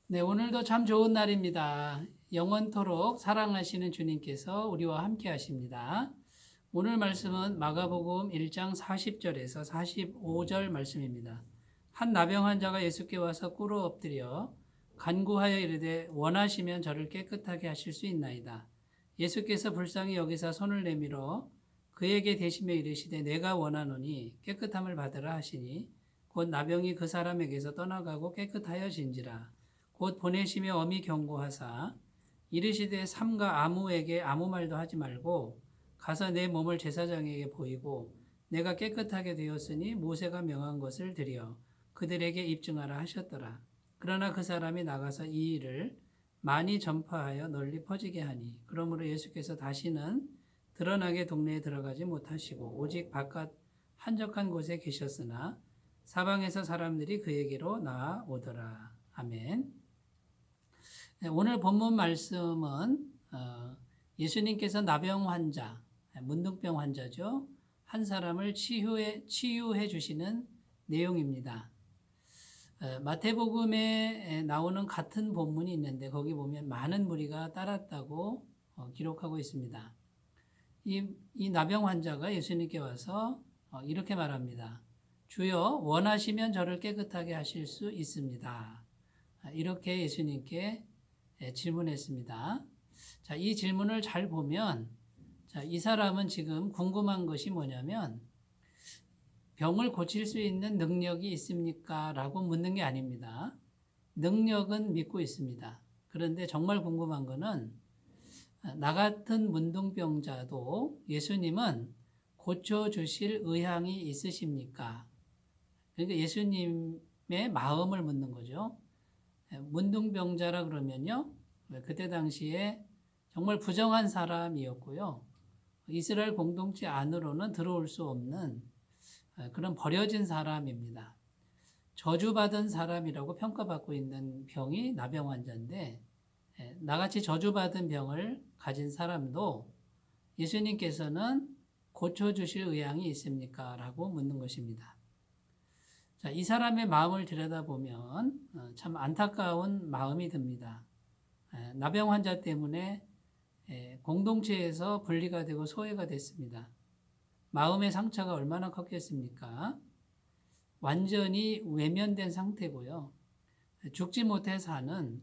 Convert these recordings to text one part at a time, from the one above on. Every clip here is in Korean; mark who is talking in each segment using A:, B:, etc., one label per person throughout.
A: 네, 오늘도 참 좋은 날입니다. 영원토록 사랑하시는 주님께서 우리와 함께 하십니다. 오늘 말씀은 마가복음 1장 40절에서 45절 말씀입니다. 한 나병 환자가 예수께 와서 꿇어 엎드려 간구하여 이르되 원하시면 저를 깨끗하게 하실 수 있나이다. 예수께서 불쌍히 여기사 손을 내밀어 그에게 대시며 이르시되 내가 원하노니 깨끗함을 받으라 하시니 곧 나병이 그 사람에게서 떠나가고 깨끗하여진지라. 곧 보내시며 엄히 경고하사 이르시되 삼가 아무에게 아무 말도 하지 말고 가서 내 몸을 제사장에게 보이고 내가 깨끗하게 되었으니 모세가 명한 것을 드려 그들에게 입증하라 하셨더라. 그러나 그 사람이 나가서 이 일을 많이 전파하여 널리 퍼지게 하니 그러므로 예수께서 다시는 드러나게 동네에 들어가지 못하시고 오직 바깥 한적한 곳에 계셨으나 사방에서 사람들이 그에게로 나아오더라. 아멘. 네, 오늘 본문 말씀은 예수님께서 나병 환자, 문둥병 환자죠. 한 사람을 치유해 주시는 내용입니다. 마태복음에 나오는 같은 본문이 있는데 거기 보면 많은 무리가 따랐다고 기록하고 있습니다. 이 나병 환자가 예수님께 와서 이렇게 말합니다. 주여 원하시면 저를 깨끗하게 하실 수 있습니다. 이렇게 예수님께 질문했습니다. 자, 이 질문을 잘 보면 이 사람은 지금 궁금한 것이 뭐냐면 병을 고칠 수 있는 능력이 있습니까? 라고 묻는 게 아닙니다. 능력은 믿고 있습니다. 그런데 정말 궁금한 거는 나 같은 문둥병자도 예수님은 고쳐주실 의향이 있으십니까? 그러니까 예수님의 마음을 묻는 거죠. 문둥병자라 그러면요. 그때 당시에 정말 부정한 사람이었고요. 이스라엘 공동체 안으로는 들어올 수 없는 그런 버려진 사람입니다. 저주받은 사람이라고 평가받고 있는 병이 나병 환자인데 나같이 저주받은 병을 가진 사람도 예수님께서는 고쳐주실 의향이 있습니까? 라고 묻는 것입니다. 자, 이 사람의 마음을 들여다보면 참 안타까운 마음이 듭니다. 나병 환자 때문에 공동체에서 분리가 되고 소외가 됐습니다. 마음의 상처가 얼마나 컸겠습니까? 완전히 외면된 상태고요. 죽지 못해 사는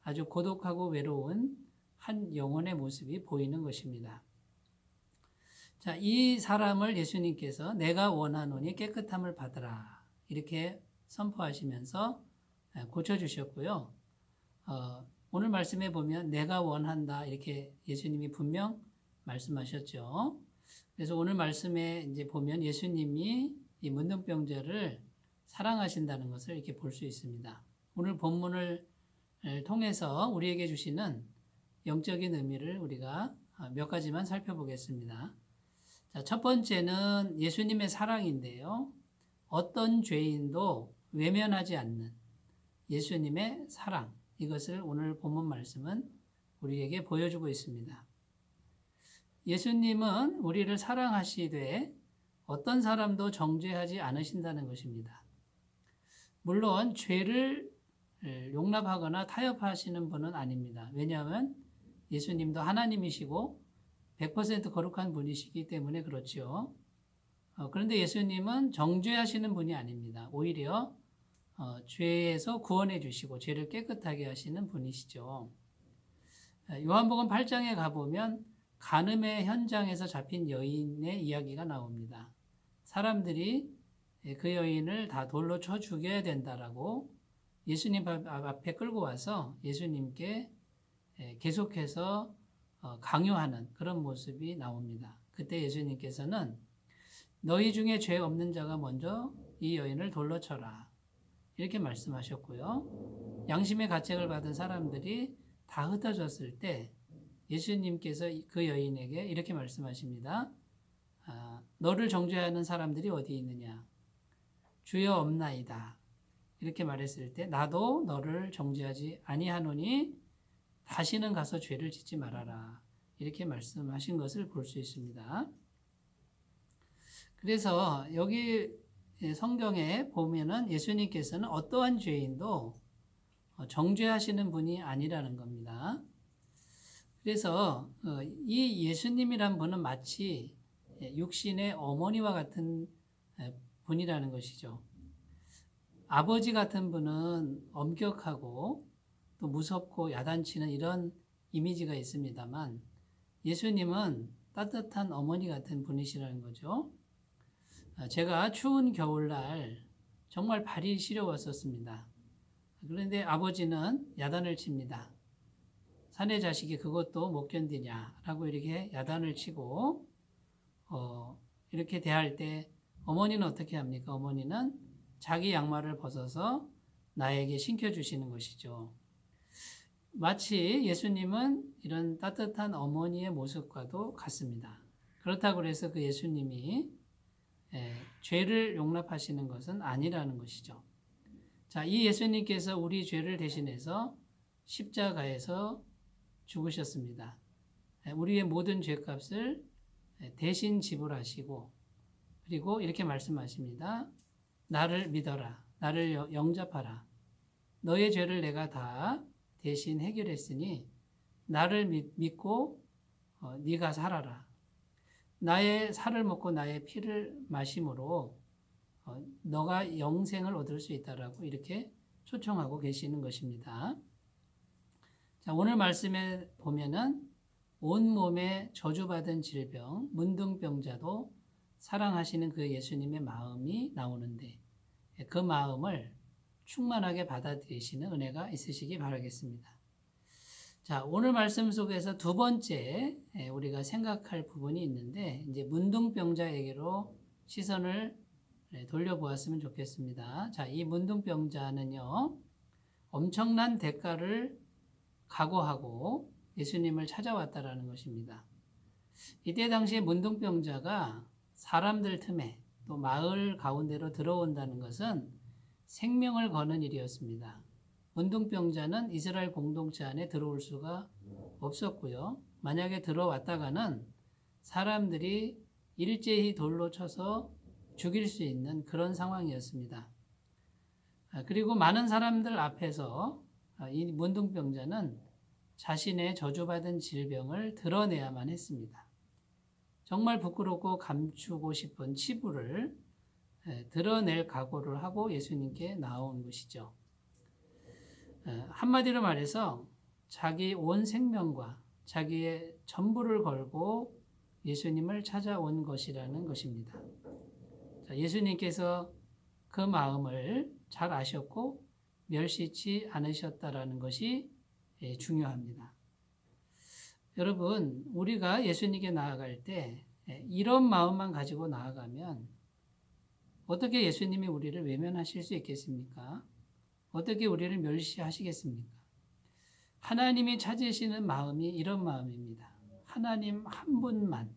A: 아주 고독하고 외로운 한 영혼의 모습이 보이는 것입니다. 자, 이 사람을 예수님께서 내가 원하노니 깨끗함을 받으라. 이렇게 선포하시면서 고쳐주셨고요. 오늘 말씀에 보면 내가 원한다. 이렇게 예수님이 분명 말씀하셨죠. 그래서 오늘 말씀에 이제 보면 예수님이 이 문둥병자를 사랑하신다는 것을 이렇게 볼 수 있습니다. 오늘 본문을 통해서 우리에게 주시는 영적인 의미를 우리가 몇 가지만 살펴보겠습니다. 자, 첫 번째는 예수님의 사랑인데요. 어떤 죄인도 외면하지 않는 예수님의 사랑. 이것을 오늘 본문 말씀은 우리에게 보여주고 있습니다. 예수님은 우리를 사랑하시되 어떤 사람도 정죄하지 않으신다는 것입니다. 물론 죄를 용납하거나 타협하시는 분은 아닙니다. 왜냐하면 예수님도 하나님이시고 100% 거룩한 분이시기 때문에 그렇죠. 그런데 예수님은 정죄하시는 분이 아닙니다. 오히려 죄에서 구원해 주시고 죄를 깨끗하게 하시는 분이시죠. 요한복음 8장에 가보면 간음의 현장에서 잡힌 여인의 이야기가 나옵니다. 사람들이 그 여인을 다 돌로 쳐 죽여야 된다라고 예수님 앞에 끌고 와서 예수님께 계속해서 강요하는 그런 모습이 나옵니다. 그때 예수님께서는 너희 중에 죄 없는 자가 먼저 이 여인을 돌로 쳐라. 이렇게 말씀하셨고요. 양심의 가책을 받은 사람들이 다 흩어졌을 때 예수님께서 그 여인에게 이렇게 말씀하십니다. 너를 정죄하는 사람들이 어디 있느냐? 주여 없나이다. 이렇게 말했을 때 나도 너를 정죄하지 아니하노니 다시는 가서 죄를 짓지 말아라. 이렇게 말씀하신 것을 볼 수 있습니다. 그래서 여기 성경에 보면은 예수님께서는 어떠한 죄인도 정죄하시는 분이 아니라는 겁니다. 그래서 이 예수님이란 분은 마치 육신의 어머니와 같은 분이라는 것이죠. 아버지 같은 분은 엄격하고 또 무섭고 야단치는 이런 이미지가 있습니다만 예수님은 따뜻한 어머니 같은 분이시라는 거죠. 제가 추운 겨울날 정말 발이 시려웠었습니다. 그런데 아버지는 야단을 칩니다. 사내 자식이 그것도 못 견디냐라고 이렇게 야단을 치고 이렇게 대할 때 어머니는 어떻게 합니까? 어머니는 자기 양말을 벗어서 나에게 신겨주시는 것이죠. 마치 예수님은 이런 따뜻한 어머니의 모습과도 같습니다. 그렇다고 해서 그 예수님이 죄를 용납하시는 것은 아니라는 것이죠. 자, 이 예수님께서 우리 죄를 대신해서 십자가에서 죽으셨습니다. 우리의 모든 죄값을 대신 지불하시고 그리고 이렇게 말씀하십니다. 나를 믿어라. 나를 영접하라. 너의 죄를 내가 다 대신 해결했으니 나를 믿고 네가 살아라. 나의 살을 먹고 나의 피를 마심으로 너가 영생을 얻을 수 있다라고 이렇게 초청하고 계시는 것입니다. 자, 오늘 말씀에 보면은 온몸에 저주받은 질병, 문둥병자도 사랑하시는 그 예수님의 마음이 나오는데 그 마음을 충만하게 받아들이시는 은혜가 있으시기 바라겠습니다. 자, 오늘 말씀 속에서 두 번째 우리가 생각할 부분이 있는데 이제 문둥병자에게로 시선을 돌려보았으면 좋겠습니다. 자, 이 문둥병자는요, 엄청난 대가를 각오하고 예수님을 찾아왔다라는 것입니다. 이때 당시에 문둥병자가 사람들 틈에 또 마을 가운데로 들어온다는 것은 생명을 거는 일이었습니다. 문둥병자는 이스라엘 공동체 안에 들어올 수가 없었고요. 만약에 들어왔다가는 사람들이 일제히 돌로 쳐서 죽일 수 있는 그런 상황이었습니다. 그리고 많은 사람들 앞에서 이 문둥병자는 자신의 저주받은 질병을 드러내야만 했습니다. 정말 부끄럽고 감추고 싶은 치부를 드러낼 각오를 하고 예수님께 나온 것이죠. 한마디로 말해서 자기 온 생명과 자기의 전부를 걸고 예수님을 찾아온 것이라는 것입니다. 예수님께서 그 마음을 잘 아셨고 멸시치 않으셨다라는 것이 중요합니다. 여러분, 우리가 예수님께 나아갈 때 이런 마음만 가지고 나아가면 어떻게 예수님이 우리를 외면하실 수 있겠습니까? 어떻게 우리를 멸시하시겠습니까? 하나님이 찾으시는 마음이 이런 마음입니다. 하나님 한 분만,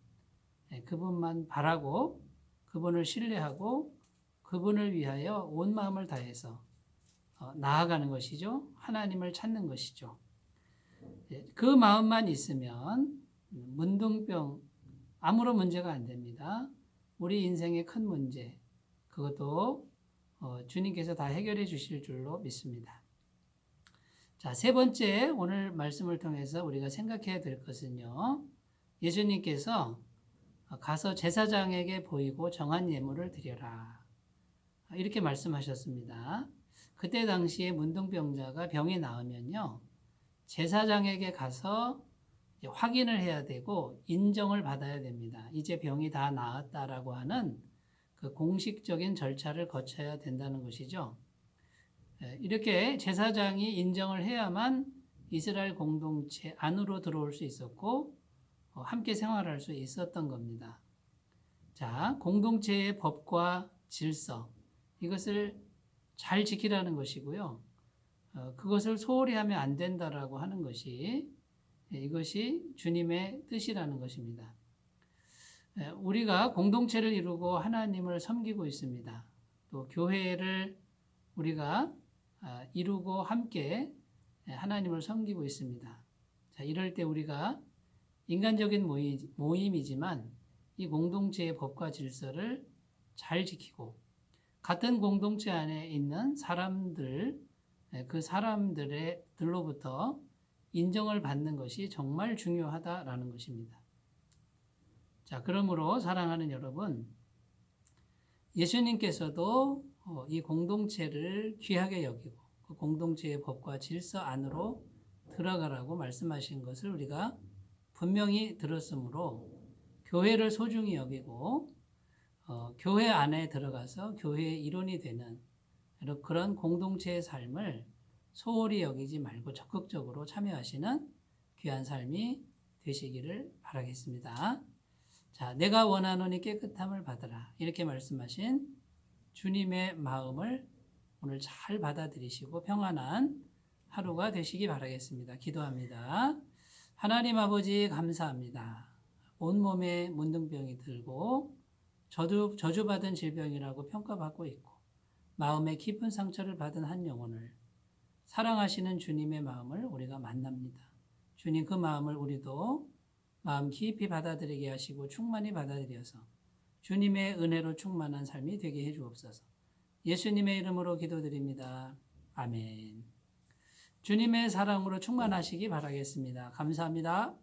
A: 그분만 바라고 그분을 신뢰하고 그분을 위하여 온 마음을 다해서 나아가는 것이죠. 하나님을 찾는 것이죠. 그 마음만 있으면 문둥병 아무런 문제가 안 됩니다. 우리 인생의 큰 문제 그것도 주님께서 다 해결해 주실 줄로 믿습니다. 자, 세 번째 오늘 말씀을 통해서 우리가 생각해야 될 것은요. 예수님께서 가서 제사장에게 보이고 정한 예물을 드려라. 이렇게 말씀하셨습니다. 그때 당시에 문둥병자가 병이 나으면요. 제사장에게 가서 확인을 해야 되고 인정을 받아야 됩니다. 이제 병이 다 나았다라고 하는 그 공식적인 절차를 거쳐야 된다는 것이죠. 이렇게 제사장이 인정을 해야만 이스라엘 공동체 안으로 들어올 수 있었고 함께 생활할 수 있었던 겁니다. 자, 공동체의 법과 질서 이것을 잘 지키라는 것이고요. 그것을 소홀히 하면 안 된다라고 하는 것이 이것이 주님의 뜻이라는 것입니다. 우리가 공동체를 이루고 하나님을 섬기고 있습니다. 또 교회를 우리가 이루고 함께 하나님을 섬기고 있습니다. 자, 이럴 때 우리가 인간적인 모임이지만 이 공동체의 법과 질서를 잘 지키고 같은 공동체 안에 있는 사람들 그 사람들로부터 인정을 받는 것이 정말 중요하다라는 것입니다. 자, 그러므로 사랑하는 여러분, 예수님께서도 이 공동체를 귀하게 여기고 그 공동체의 법과 질서 안으로 들어가라고 말씀하신 것을 우리가 분명히 들었으므로 교회를 소중히 여기고 교회 안에 들어가서 교회의 일원이 되는 그런 공동체의 삶을 소홀히 여기지 말고 적극적으로 참여하시는 귀한 삶이 되시기를 바라겠습니다. 자, 내가 원하노니 깨끗함을 받으라. 이렇게 말씀하신 주님의 마음을 오늘 잘 받아들이시고 평안한 하루가 되시기 바라겠습니다. 기도합니다. 하나님 아버지 감사합니다. 온몸에 문둥병이 들고 저주받은 질병이라고 평가받고 있고 마음에 깊은 상처를 받은 한 영혼을 사랑하시는 주님의 마음을 우리가 만납니다. 주님 그 마음을 우리도 마음 깊이 받아들이게 하시고 충만히 받아들여서 주님의 은혜로 충만한 삶이 되게 해주옵소서. 예수님의 이름으로 기도드립니다. 아멘. 주님의 사랑으로 충만하시기 바라겠습니다. 감사합니다.